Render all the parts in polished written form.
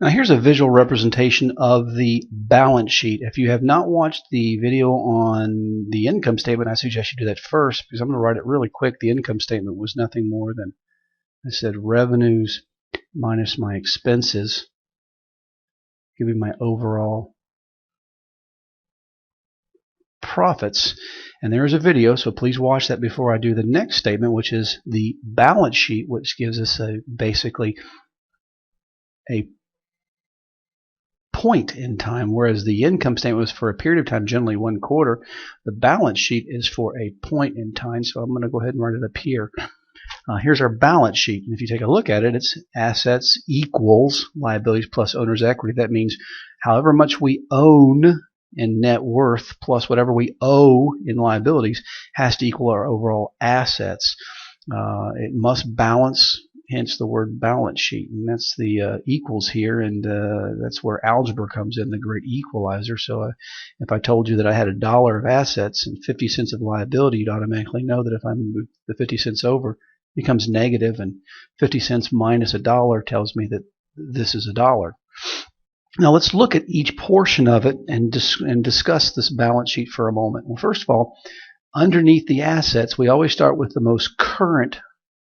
Now here's a visual representation of the balance sheet. If you have not watched the video on the income statement, I suggest you do that first because I'm going to write it really quick. The income statement was nothing more than, I said, revenues minus my expenses, giving my overall profits. And there is a video, so please watch that before I do the next statement, which is the balance sheet, which gives us basically a point in time, whereas the income statement was for a period of time, generally 1 quarter. The balance sheet is for a point in time, so I'm going to go ahead and write it up here. Here's our balance sheet, and if you take a look at it, it's assets equals liabilities plus owner's equity. That means however much we own in net worth plus whatever we owe in liabilities has to equal our overall assets. It must balance, hence the word balance sheet, and that's the equals here, and that's where algebra comes in, the great equalizer. So if I told you that I had $1 of assets and 50 cents of liability, you'd automatically know that if I move the 50 cents over, it becomes negative, and 50 cents minus $1 tells me that this is $1. Now let's look at each portion of it and discuss this balance sheet for a moment. Well, first of all, underneath the assets, we always start with the most current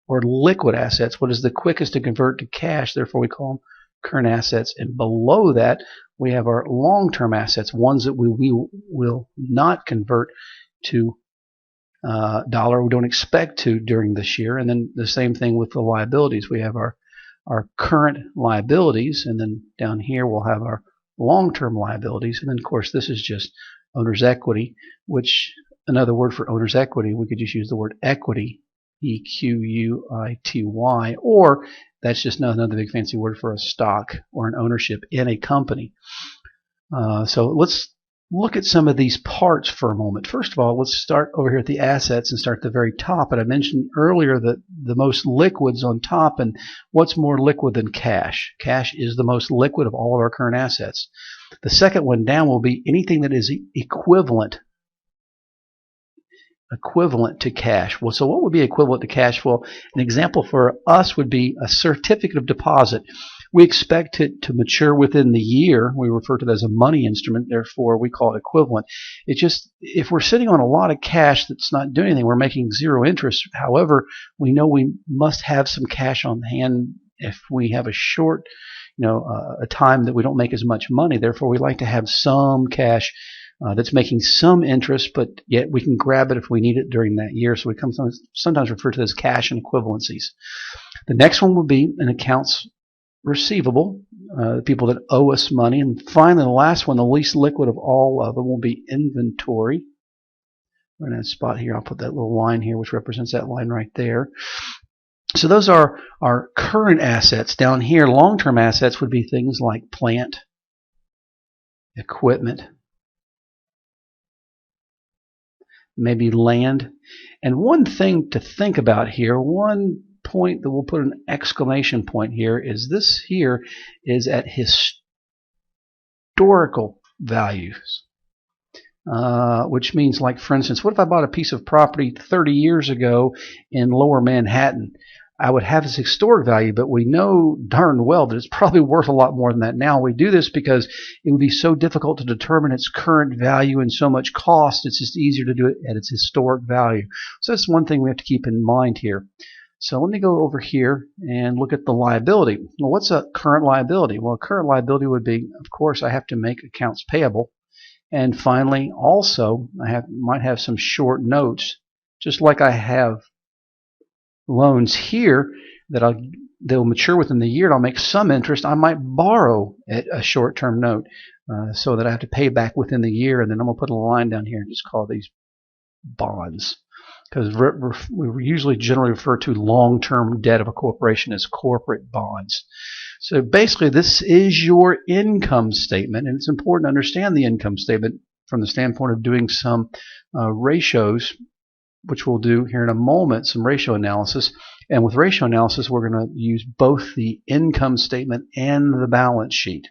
or liquid assets, what is the quickest to convert to cash, therefore we call them current assets. And below that, we have our long-term assets, ones that we will not convert to dollar, we don't expect to during this year. And then the same thing with the liabilities. We have our current liabilities, and then down here we'll have our long-term liabilities. And then, of course, this is just owner's equity, which another word for owner's equity, we could just use the word equity, E-Q-U-I-T-Y, or that's just another big fancy word for a stock or an ownership in a company. So let's look at some of these parts for a moment. First of all, let's start over here at the assets and start at the very top. And I mentioned earlier that the most liquid's on top, and what's more liquid than cash? Cash is the most liquid of all of our current assets. The second one down will be anything that is equivalent to cash. Well, so what would be equivalent to cash? Well, an example for us would be a certificate of deposit. We expect it to mature within the year. We refer to that as a money instrument, therefore we call it equivalent. It's just, if we're sitting on a lot of cash that's not doing anything, we're making zero interest. However, we know we must have some cash on hand if we have a short, a time that we don't make as much money. Therefore, we like to have some cash that's making some interest, but yet we can grab it if we need it during that year. So we sometimes refer to this as cash and equivalencies. The next one would be an accounts receivable, people that owe us money. And finally, the last one, the least liquid of all of them, will be inventory. We're in a spot here. I'll put that little line here, which represents that line right there. So those are our current assets. Down here, long-term assets would be things like plant, equipment, maybe land. And one thing to think about here, one point that we'll put an exclamation point here, is this here is at historical values, which means, like, for instance, what if I bought a piece of property 30 years ago in Lower Manhattan? I would have its historic value, but we know darn well that it's probably worth a lot more than that now. We do this because it would be so difficult to determine its current value and so much cost. It's just easier to do it at its historic value. So that's one thing we have to keep in mind here. So let me go over here and look at the liability. Well, what's a current liability? Well, a current liability would be, of course, I have to make accounts payable. And finally, also, might have some short notes, just like I have loans here that they'll mature within the year and I'll make some interest. I might borrow at a short-term note so that I have to pay back within the year, and then I'm going to put a line down here and just call these bonds, because we usually generally refer to long-term debt of a corporation as corporate bonds. So basically, this is your income statement, and it's important to understand the income statement from the standpoint of doing some ratios, which we'll do here in a moment, some ratio analysis. And with ratio analysis, we're going to use both the income statement and the balance sheet.